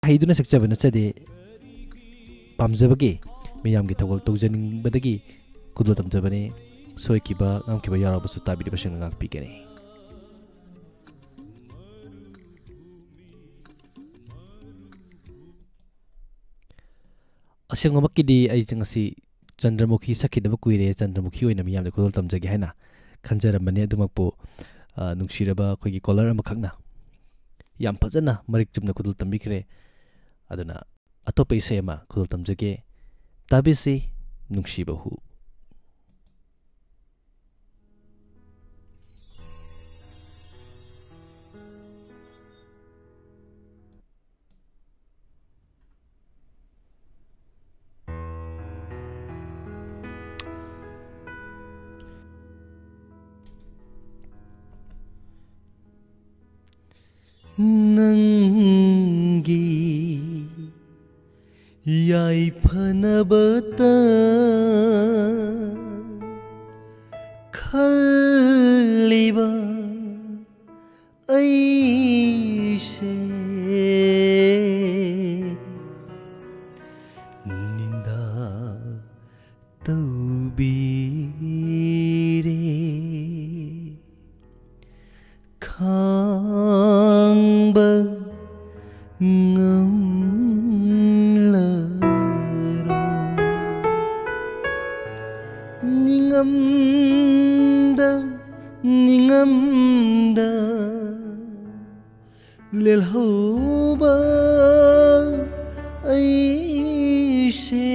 ꯍꯩꯗꯨꯅ ꯁꯛꯆꯕ ꯅꯠꯆꯗꯦ ꯄꯥꯝꯖꯕꯒꯤ ꯃꯤꯌꯥꯝꯒꯤ ꯊꯧꯒꯜ ꯇꯧꯖꯅꯤꯡꯕꯗꯒꯤ ꯈꯨꯗꯣꯜ ꯇꯝꯖꯕꯅꯤ ꯁꯣꯏꯈꯤꯕ ꯉꯝꯈꯤꯕ ꯌꯥꯎꯔꯕꯁꯨ ꯇꯥꯕꯤꯔꯤꯕꯁꯤꯡꯅ ꯉꯥꯛꯄꯤꯒꯅꯤ ꯑꯁꯦꯡꯕꯃꯛꯀꯤꯗꯤ ꯑꯩꯁꯦ ꯉꯁꯤ ꯆꯟꯗ꯭ꯔꯃꯨꯈꯤ ꯁꯛꯈꯤꯗꯕ ꯀꯨꯏꯔꯦ ꯆꯟꯗ꯭ꯔꯃꯨꯈꯤ ꯑꯣꯏꯅ ꯃꯤꯌꯥꯝꯗ ꯈꯨꯗꯣꯜ ꯇꯝꯖꯒꯦ ꯍꯥꯏꯅ ꯈꯟꯖꯔꯝꯕꯅꯤ ꯑꯗꯨꯃꯛꯄꯨ ꯅꯨꯡꯁꯤꯔꯕ ꯑꯩꯈꯣꯏꯒꯤ ꯀꯣꯂꯔ ꯑꯃꯈꯛꯅ ꯌꯥꯝ ꯐꯖꯅ ꯃꯔꯤꯛ ꯆꯨꯝꯅ ꯈꯨꯗꯣꯜ ꯇꯝꯕꯤꯈ꯭ꯔꯦ ꯑꯗꯨꯅ ꯑꯇꯣꯞꯄ ꯏꯁꯩ ꯑꯃ ꯈꯨꯗꯣꯜ ꯇꯝꯖꯒꯦ ꯇꯥꯕꯤꯁꯤ ꯅꯨꯡꯁꯤꯕ ꯍꯨ ꯅꯪꯒꯤ ꯌꯥꯏꯐꯅꯕꯇ ꯈꯜꯂꯤꯕ ꯑꯩꯁꯦ ꯅꯤꯟꯗꯥ ꯇꯧꯕꯤꯔꯦ ꯈꯥꯡꯕ ꯅꯤꯡꯉꯝꯗ ꯂꯦꯜꯍꯧꯕ ꯑꯩꯁꯦ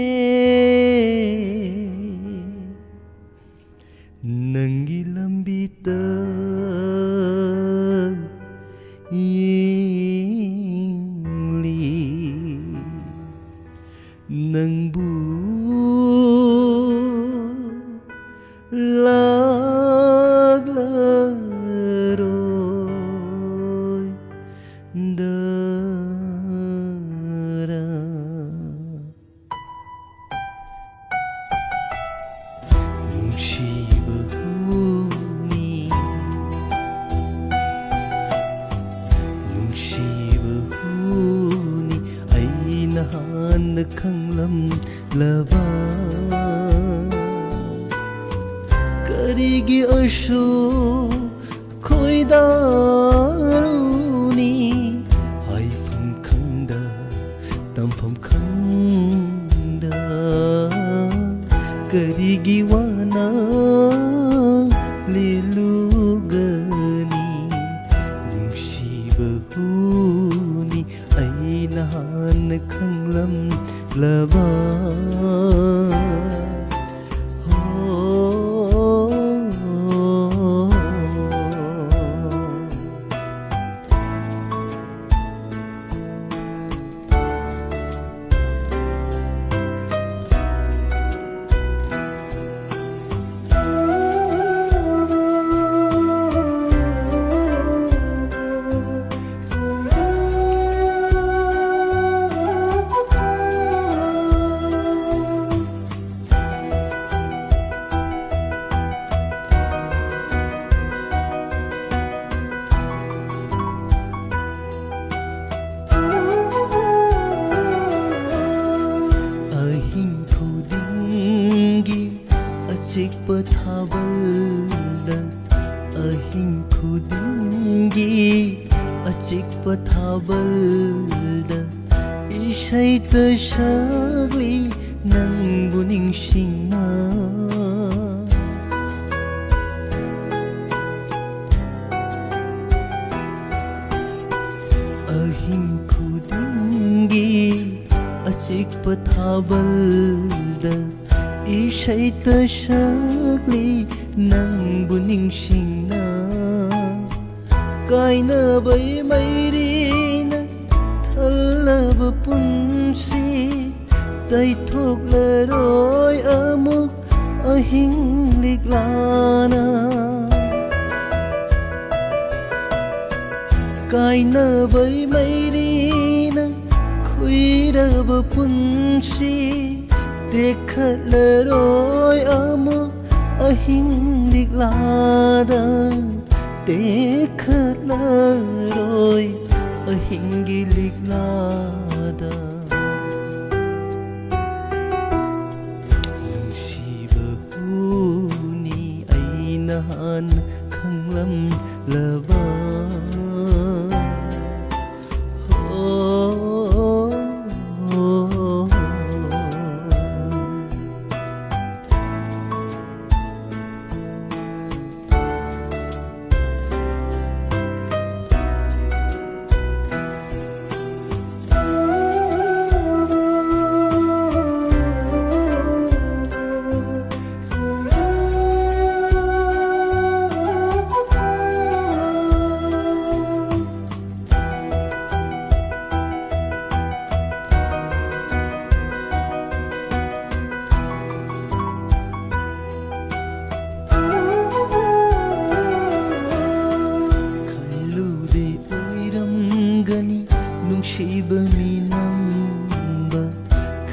ꯅꯪꯒꯤ ꯂꯝꯕꯤꯗ ꯌꯦꯡꯂꯤ ꯅꯪꯕꯨ ꯂꯥꯛꯂꯔꯣꯏ ꯗꯔꯥ ꯅꯨꯡꯁꯤꯕ ꯍꯨꯅꯤ ꯅꯨꯡꯁꯤꯕ ꯍꯨꯅꯤ ꯑꯩ ꯅꯍꯥꯟꯅ ꯈꯪꯂꯝꯂꯕ ꯀꯔꯤꯒꯤ ꯑꯁꯨꯛ ꯈꯣꯏꯗꯥꯔꯨꯅꯤ ꯍꯥꯏꯐꯝ ꯈꯪꯗ ꯇꯝꯐꯝ ꯈꯪꯗ ꯀꯔꯤꯒꯤ ꯋꯥꯅ ꯂꯦꯜꯂꯨꯒꯅꯤ ꯅꯨꯡꯁꯤꯕ ꯍꯨꯅꯤ ꯑꯩ ꯅꯍꯥꯟꯅ ꯈꯪꯂꯝꯂꯕ ꯑꯆꯤꯛꯄ ꯊꯥꯕꯜꯗ ꯑꯍꯤꯡ ꯈꯨꯗꯤꯡꯒꯤ ꯑꯆꯤꯛꯄ ꯊꯥꯕꯜꯗ ꯏꯁꯩꯇ ꯁꯛꯂꯤ ꯅꯪꯕꯨ ꯅꯤꯡꯁꯤꯡꯅ ꯑꯍꯤꯡ ꯈꯨꯗꯤꯡꯒꯤ ꯑꯆꯤꯛꯄ ꯊꯥꯕꯜꯗ ꯏꯁꯩꯇ ꯁꯛꯂꯤ ꯅꯪꯕꯨ ꯅꯤꯡꯁꯤꯡꯅ ꯀꯥꯏꯅꯕꯩ ꯃꯩꯔꯤꯅ ꯊꯜꯂꯕ ꯄꯨꯟꯁꯤ ꯇꯩꯊꯣꯛꯂꯔꯣꯏ ꯑꯃꯨꯛ ꯑꯍꯤꯡ ꯂꯤꯛꯂꯥꯅ ꯀꯥꯏꯅꯕꯩ ꯃꯩꯔꯤꯅ ꯈꯨꯏꯔꯕ ꯄꯨꯟꯁꯤ ꯇꯦꯛꯈꯠꯂꯔꯣꯏ ꯑꯃꯨꯛ ꯑꯍꯤꯡ ꯂꯤꯛꯂꯥꯗ ꯇꯦꯛꯈꯠꯂꯔꯣꯏ ꯑꯍꯤꯡꯒꯤ ꯂꯤꯛꯂꯥꯗ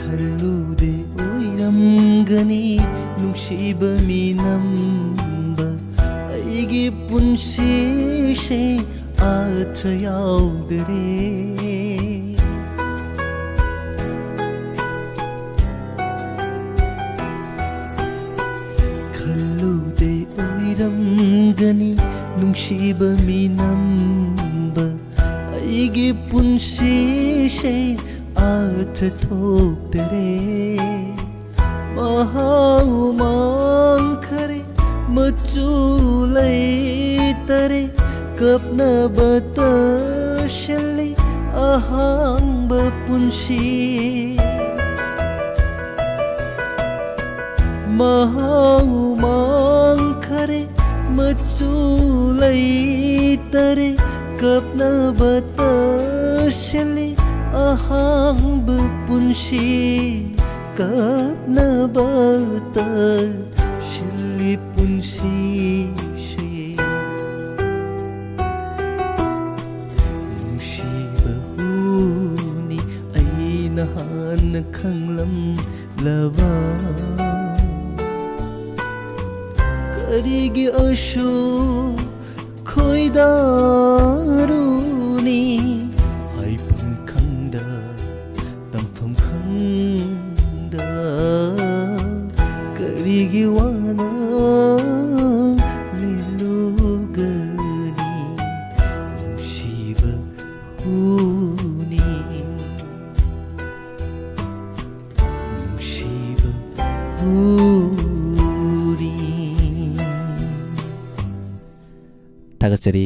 ꯈꯜꯂꯨꯗꯦ ꯑꯣꯏꯔꯝꯒꯅꯤ ꯅꯨꯡꯁꯤꯕ ꯃꯤꯅꯝꯕ ꯑꯩꯒꯤ ꯄꯨꯟꯁꯤꯁꯦ ꯑꯥꯔꯊ ꯌꯥꯎꯗꯔꯦ ꯈꯜꯂꯨꯗꯦ ꯑꯣꯏꯔꯝꯒꯅꯤ ꯅꯨꯡꯁꯤꯕ ꯃꯤꯅꯝꯕ ꯑꯩꯒꯤ ꯄꯨꯟꯁꯤꯁꯦ ꯑꯥꯔꯊ ꯊꯣꯛꯇꯔꯦ ꯃꯍꯥꯎ ꯃꯥꯡꯈꯔꯦ ꯃꯆꯨ ꯂꯩꯇꯔꯦ ꯀꯞꯅꯕ ꯇꯁꯜꯂꯤ ꯑꯍꯥꯡꯕ ꯄꯨꯟꯁꯤ ꯃꯍꯥꯎ ꯃꯥꯡꯈꯔꯦ ꯃꯆꯨ ꯂꯩꯇꯔꯦ ꯀꯞꯅꯕ ꯇꯁꯜꯂꯤ ꯑꯍꯥꯡꯕ ꯄꯨꯟꯁꯤ ꯀꯞꯅꯕ ꯇꯁꯜꯂꯤ ꯄꯨꯟꯁꯤꯁꯦ ꯅꯨꯡꯁꯤꯕ ꯍꯨꯅꯤ ꯑꯩꯅ ꯍꯥꯟꯅ ꯈꯪꯂꯝꯂꯕ ꯀꯔꯤꯒꯤ ꯑꯁꯨꯛ ꯈꯣꯏꯗꯥꯔꯨꯅꯤ ꯍꯥꯏꯐꯝ ꯈꯪꯗ ꯇꯝꯐꯝ ꯈꯪꯗ ꯀꯔꯤꯒꯤ ꯋꯥꯅ ꯂꯦꯜꯂꯨꯒꯅꯤ ꯅꯨꯡꯁꯤꯕ ꯍꯨꯅꯤ ꯅꯨꯡꯁꯤꯕ ꯍꯨꯅꯤ ꯊꯥꯒꯠꯆꯔꯤ